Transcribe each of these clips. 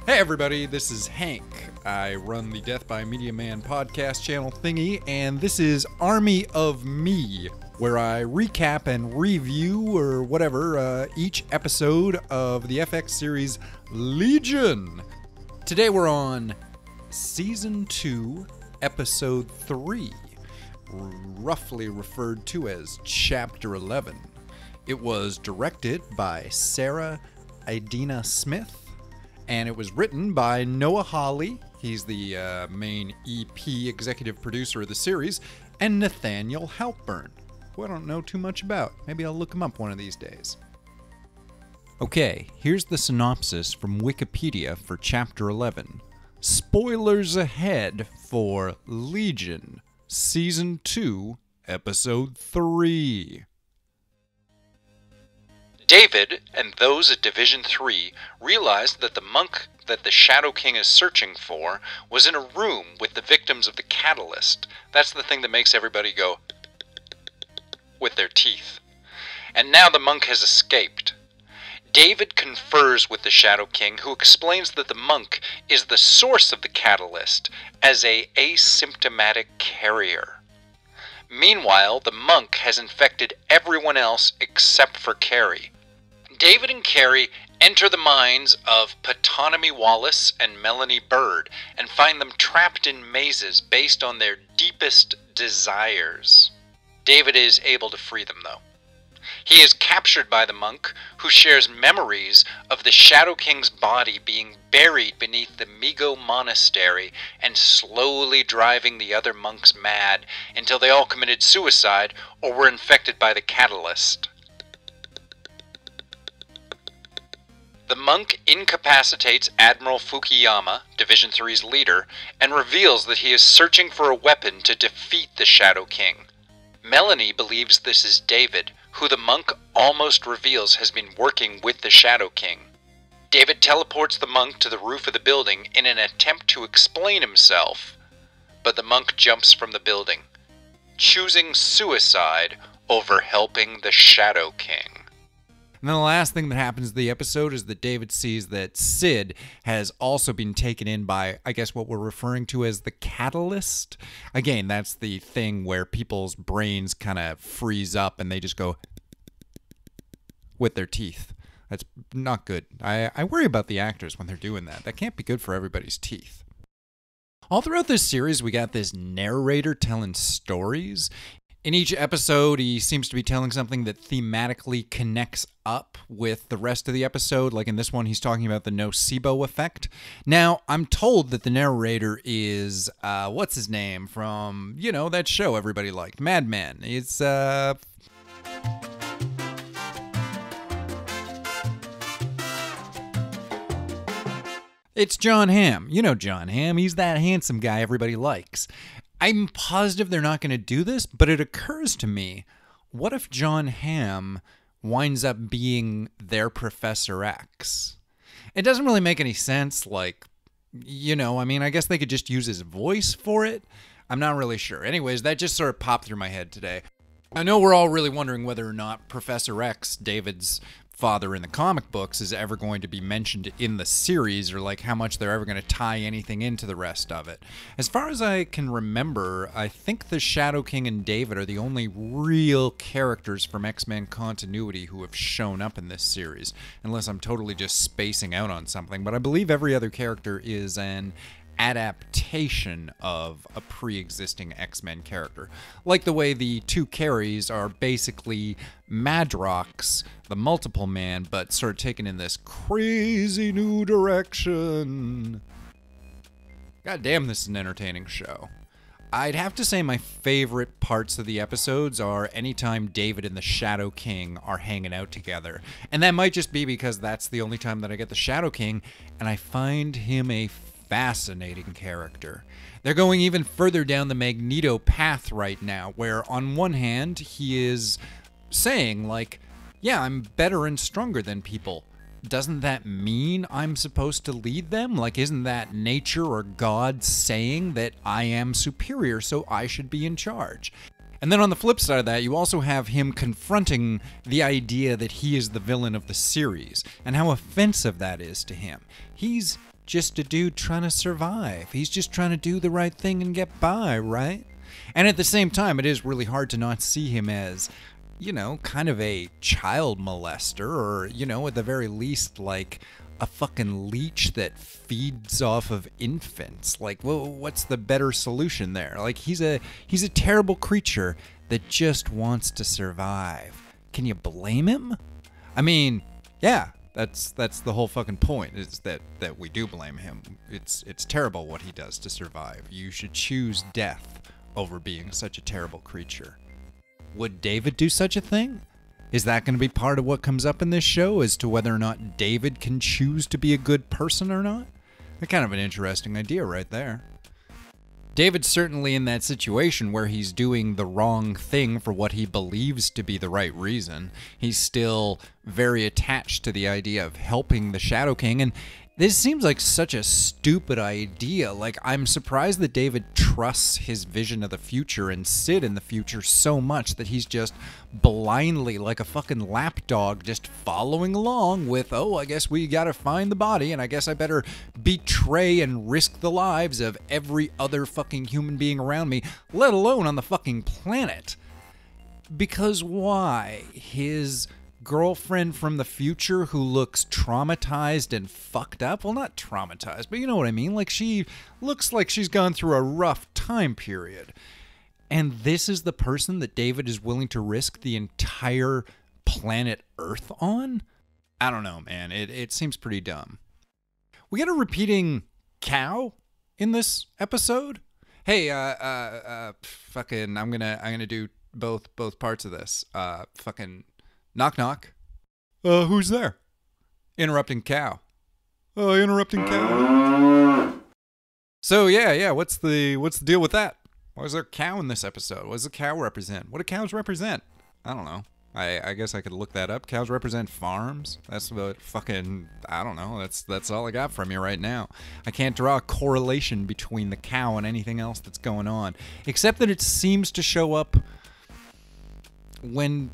Hey everybody, this is Hank. I run the Death by Media Man podcast channel thingy, and this is Army of Me, where I recap and review, or whatever, each episode of the FX series Legion. Today we're on Season 2, Episode 3, roughly referred to as Chapter 11. It was directed by Sarah Idina Smith, and it was written by Noah Hawley, he's the main EP executive producer of the series, and Nathaniel Halpern, who I don't know too much about. Maybe I'll look him up one of these days. Okay, here's the synopsis from Wikipedia for Chapter 11. Spoilers ahead for Legion, Season 2, Episode 3. David and those at Division 3 realized that the monk that the Shadow King is searching for was in a room with the victims of the Catalyst. That's the thing that makes everybody go with their teeth. And now the monk has escaped. David confers with the Shadow King, who explains that the monk is the source of the Catalyst as an asymptomatic carrier. Meanwhile, the monk has infected everyone else except for Carrie. David and Carrie enter the minds of Ptonomy Wallace and Melanie Bird and find them trapped in mazes based on their deepest desires. David is able to free them, though. He is captured by the monk, who shares memories of the Shadow King's body being buried beneath the Migo Monastery and slowly driving the other monks mad until they all committed suicide or were infected by the Catalyst. The monk incapacitates Admiral Fukuyama, Division 3's leader, and reveals that he is searching for a weapon to defeat the Shadow King. Melanie believes this is David, who the monk almost reveals has been working with the Shadow King. David teleports the monk to the roof of the building in an attempt to explain himself, but the monk jumps from the building, choosing suicide over helping the Shadow King. And then the last thing that happens in the episode is that David sees that Sid has also been taken in by, I guess, what we're referring to as the Catalyst. Again, that's the thing where people's brains kind of freeze up and they just go with their teeth. That's not good. I worry about the actors when they're doing that. That can't be good for everybody's teeth. All throughout this series, we got this narrator telling stories. In each episode, he seems to be telling something that thematically connects up with the rest of the episode. Like in this one, he's talking about the nocebo effect. Now, I'm told that the narrator is, what's his name from, that show everybody liked, Mad Men. It's, It's John Hamm. You know John Hamm. He's that handsome guy everybody likes. I'm positive they're not going to do this, but it occurs to me, what if John Hamm winds up being their Professor X? It doesn't really make any sense, I guess they could just use his voice for it. I'm not really sure. Anyways, that just sort of popped through my head today. I know we're all really wondering whether or not Professor X, David's father in the comic books, is ever going to be mentioned in the series, or how much they're ever going to tie anything into the rest of it. As far as I can remember, I think the Shadow King and David are the only real characters from X-Men continuity who have shown up in this series, unless I'm totally just spacing out on something, but I believe every other character is an adaptation of a pre-existing X-Men character. Like the way the two Carries are basically Madrox, the Multiple Man, but sort of taken in this crazy new direction. God damn, this is an entertaining show. I'd have to say my favorite parts of the episodes are anytime David and the Shadow King are hanging out together. And that might just be because that's the only time that I get the Shadow King, and I find him a fascinating character. They're going even further down the Magneto path right now, where on one hand, he is saying, yeah, I'm better and stronger than people. Doesn't that mean I'm supposed to lead them? Isn't that nature or God saying that I am superior, so I should be in charge? And then on the flip side of that, you also have him confronting the idea that he is the villain of the series, and how offensive that is to him. He's just a dude trying to survive. He's just trying to do the right thing and get by, right? And at the same time, it is really hard to not see him as, you know, kind of a child molester, or, you know, at the very least, like a fucking leech that feeds off of infants. Like, well, what's the better solution there? Like, he's a terrible creature that just wants to survive. Can you blame him? I mean, yeah, that's the whole fucking point, is that we do blame him. It's terrible what he does to survive. You should choose death over being such a terrible creature. Would David do such a thing? Is that going to be part of what comes up in this show, as to whether or not David can choose to be a good person or not? That's kind of an interesting idea right there. David's certainly in that situation where he's doing the wrong thing for what he believes to be the right reason. He's still very attached to the idea of helping the Shadow King, and this seems like such a stupid idea. Like, I'm surprised that David trusts his vision of the future and Sid in the future so much that he's just blindly, like a fucking lapdog, just following along with, oh, I guess we gotta find the body, and I guess I better betray and risk the lives of every other fucking human being around me, let alone on the fucking planet. Because why? His girlfriend from the future who looks traumatized and fucked up? Well, not traumatized, but you know what I mean. Like, she looks like she's gone through a rough time period. And this is the person that David is willing to risk the entire planet Earth on? I don't know, man. It seems pretty dumb. We got a repeating cow in this episode. Hey, fucking, I'm gonna do both parts of this. Fucking knock knock. Who's there? Interrupting cow. Interrupting cow. So yeah, what's the deal with that? Why is there a cow in this episode? What does a cow represent? What do cows represent? I don't know. I guess I could look that up. Cows represent farms. That's what fucking, I don't know. That's all I got from you right now. I can't draw a correlation between the cow and anything else that's going on, except that it seems to show up when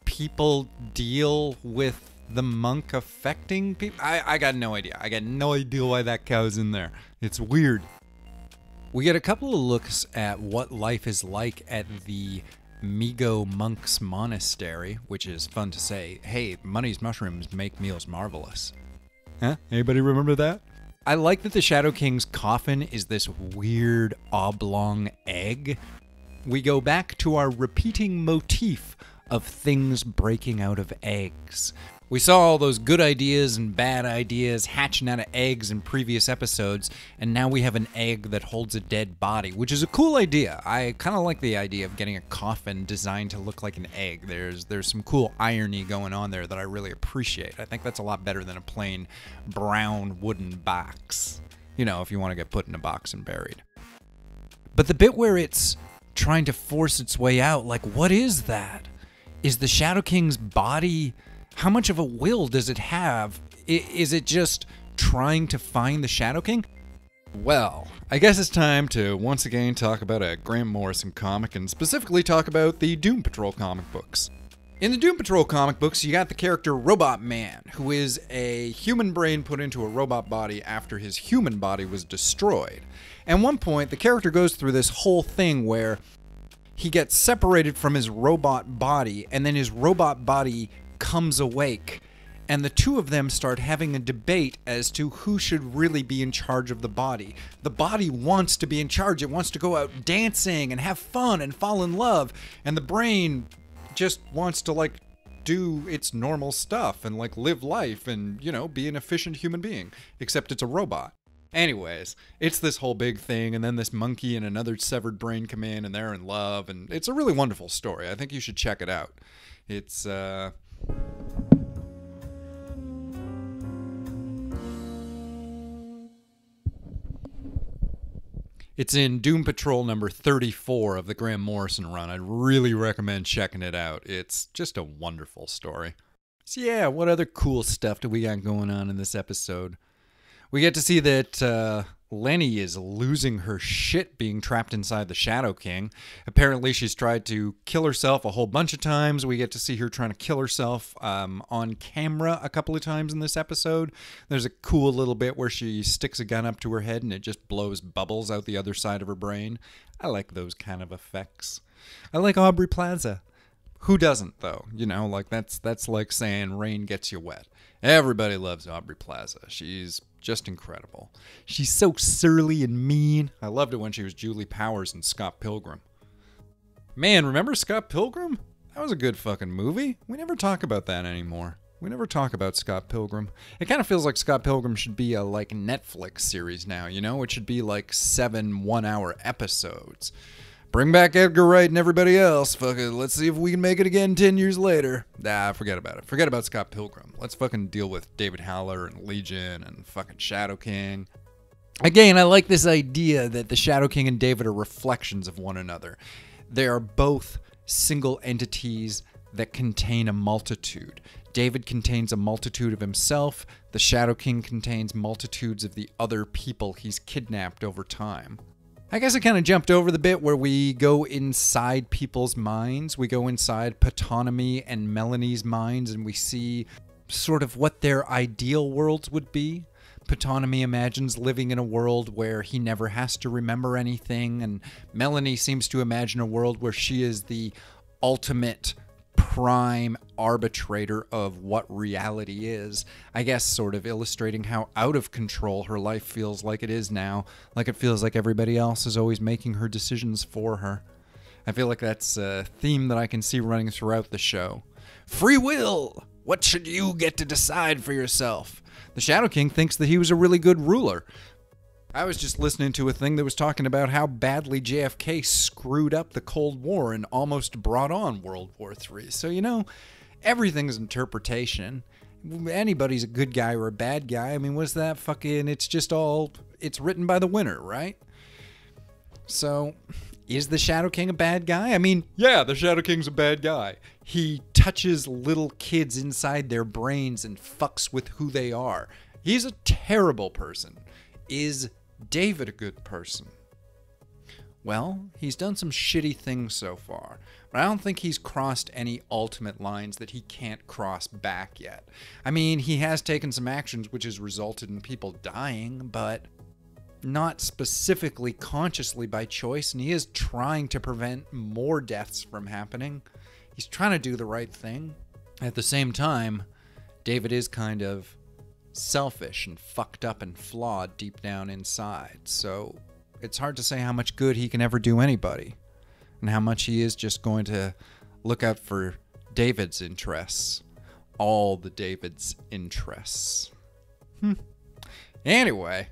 people deal with the monk affecting people. I got no idea. I got no idea why that cow's in there. It's weird. We get a couple of looks at what life is like at the Migo Monks Monastery, which is fun to say. Hey, money's mushrooms make meals marvelous. Huh? Anybody remember that? I like that the Shadow King's coffin is this weird oblong egg. We go back to our repeating motif of things breaking out of eggs. We saw all those good ideas and bad ideas hatching out of eggs in previous episodes, and now we have an egg that holds a dead body, which is a cool idea. I kind of like the idea of getting a coffin designed to look like an egg. There's some cool irony going on there that I really appreciate. I think that's a lot better than a plain brown wooden box. You know, if you want to get put in a box and buried. But the bit where it's trying to force its way out, like, what is that? Is the Shadow King's body, how much of a will does it have? Is it just trying to find the Shadow King? Well, I guess it's time to once again talk about a Grant Morrison comic, and specifically talk about the Doom Patrol comic books. In the Doom Patrol comic books, you got the character Robot Man, who is a human brain put into a robot body after his human body was destroyed. At one point, the character goes through this whole thing where he gets separated from his robot body, and then his robot body comes awake, and the two of them start having a debate as to who should really be in charge of the body. The body wants to be in charge. It wants to go out dancing and have fun and fall in love, and the brain just wants to, like, do its normal stuff and, like, live life and, you know, be an efficient human being, except it's a robot. Anyways, it's this whole big thing, and then this monkey and another severed brain come in, and they're in love, and it's a really wonderful story. I think you should check it out. It's, It's in Doom Patrol number 34 of the Grant Morrison run. I'd really recommend checking it out. It's just a wonderful story. So yeah, what other cool stuff do we got going on in this episode? We get to see that Lenny is losing her shit being trapped inside the Shadow King. Apparently, she's tried to kill herself a whole bunch of times. We get to see her trying to kill herself on camera a couple of times in this episode. There's a cool little bit where she sticks a gun up to her head and it just blows bubbles out the other side of her brain. I like those kind of effects. I like Aubrey Plaza. Who doesn't, though? You know, like that's like saying rain gets you wet. Everybody loves Aubrey Plaza. She's just incredible. She's so surly and mean. I loved it when she was Julie Powers in Scott Pilgrim. Man, remember Scott Pilgrim? That was a good fucking movie. We never talk about that anymore. We never talk about Scott Pilgrim. It kind of feels like Scott Pilgrim should be a like Netflix series now, you know? It should be like 7 one-hour episodes. Bring back Edgar Wright and everybody else. Fuck it. Let's see if we can make it again 10 years later. Nah, forget about it. Forget about Scott Pilgrim. Let's fucking deal with David Haller and Legion and fucking Shadow King. Again, I like this idea that the Shadow King and David are reflections of one another. They are both single entities that contain a multitude. David contains a multitude of himself. The Shadow King contains multitudes of the other people he's kidnapped over time. I guess I kind of jumped over the bit where we go inside people's minds. We go inside Ptonomy and Melanie's minds and we see sort of what their ideal worlds would be. Ptonomy imagines living in a world where he never has to remember anything, and Melanie seems to imagine a world where she is the ultimate prime arbitrator of what reality is. I guess sort of illustrating how out of control her life feels like it is now. Like it feels like everybody else is always making her decisions for her. I feel like that's a theme that I can see running throughout the show. Free will! What should you get to decide for yourself? The Shadow King thinks that he was a really good ruler. I was just listening to a thing that was talking about how badly JFK screwed up the Cold War and almost brought on World War III. So, you know, everything's interpretation. Anybody's a good guy or a bad guy. I mean, what's that fucking... It's just all... It's written by the winner, right? So, is the Shadow King a bad guy? I mean, yeah, the Shadow King's a bad guy. He touches little kids inside their brains and fucks with who they are. He's a terrible person. Is David a good person? Well, he's done some shitty things so far, but I don't think he's crossed any ultimate lines that he can't cross back yet. I mean, he has taken some actions which has resulted in people dying, but not specifically consciously by choice, and he is trying to prevent more deaths from happening. He's trying to do the right thing. At the same time, David is kind of selfish and fucked up and flawed deep down inside, so it's hard to say how much good he can ever do anybody and how much he is just going to look out for David's interests, all the David's interests. Anyway,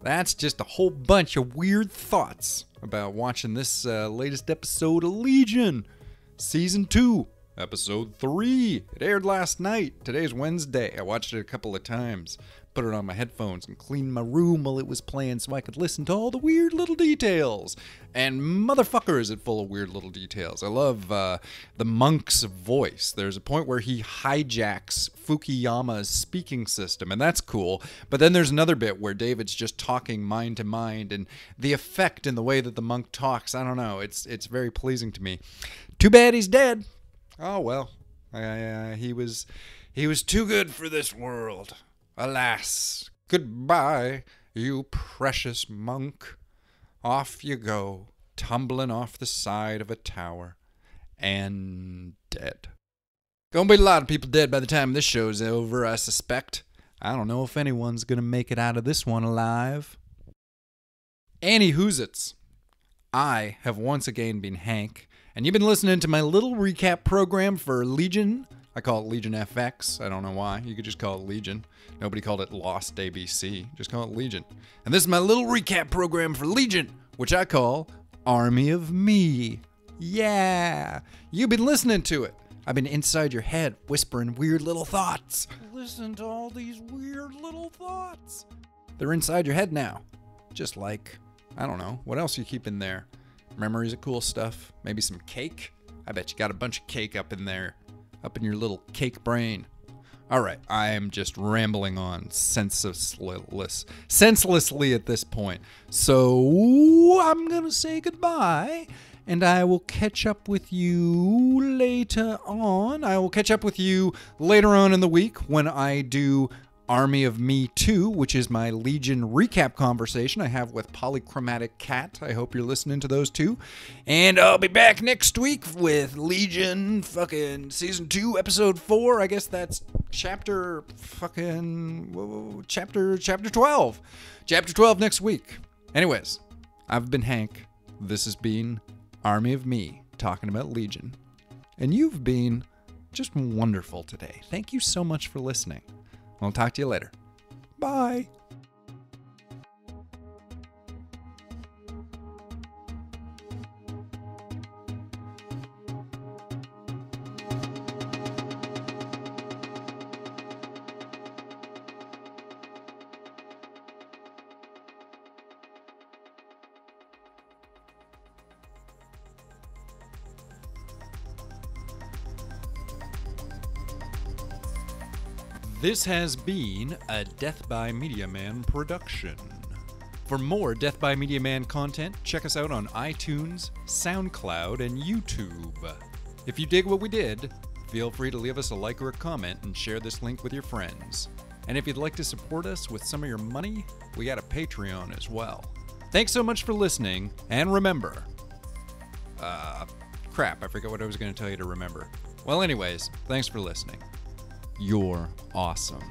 that's just a whole bunch of weird thoughts about watching this latest episode of Legion Season 2 Episode 3. It aired last night. Today's Wednesday. I watched it a couple of times. Put it on my headphones and cleaned my room while it was playing so I could listen to all the weird little details. And motherfucker is it full of weird little details. I love the monk's voice. There's a point where he hijacks Fukuyama's speaking system, and that's cool. But then there's another bit where David's just talking mind to mind, and the effect in the way that the monk talks, I don't know. It's very pleasing to me. Too bad he's dead. Oh, well, he was too good for this world. Alas, goodbye, you precious monk. Off you go, tumbling off the side of a tower, and dead. Gonna be a lot of people dead by the time this show's over, I suspect. I don't know if anyone's gonna make it out of this one alive. Annie Hoozits. I have once again been Hank, and you've been listening to my little recap program for Legion. I call it Legion FX. I don't know why. You could just call it Legion. Nobody called it Lost ABC. Just call it Legion. And this is my little recap program for Legion, which I call Army of Me. Yeah. You've been listening to it. I've been inside your head whispering weird little thoughts. Listen to all these weird little thoughts. They're inside your head now. Just like, I don't know, what else you keep in there? Memories of cool stuff. Maybe some cake. I bet you got a bunch of cake up in there. Up in your little cake brain. All right, I am just rambling on senselessly at this point. So I'm going to say goodbye, and I will catch up with you later on. I will catch up with you later on in the week when I do Army of Me 2, which is my Legion recap conversation I have with Polychromatic Cat. I hope you're listening to those two. And I'll be back next week with Legion fucking Season 2, Episode 4. I guess that's chapter 12. Chapter 12 next week. Anyways, I've been Hank. This has been Army of Me, talking about Legion. And you've been just wonderful today. Thank you so much for listening. I'll talk to you later. Bye. This has been a Death by Media Man production. For more Death by Media Man content, check us out on iTunes, SoundCloud, and YouTube. If you dig what we did, feel free to leave us a like or a comment and share this link with your friends. And if you'd like to support us with some of your money, we got a Patreon as well. Thanks so much for listening, and remember... crap, I forgot what I was going to tell you to remember. Well, anyways, thanks for listening. You're awesome.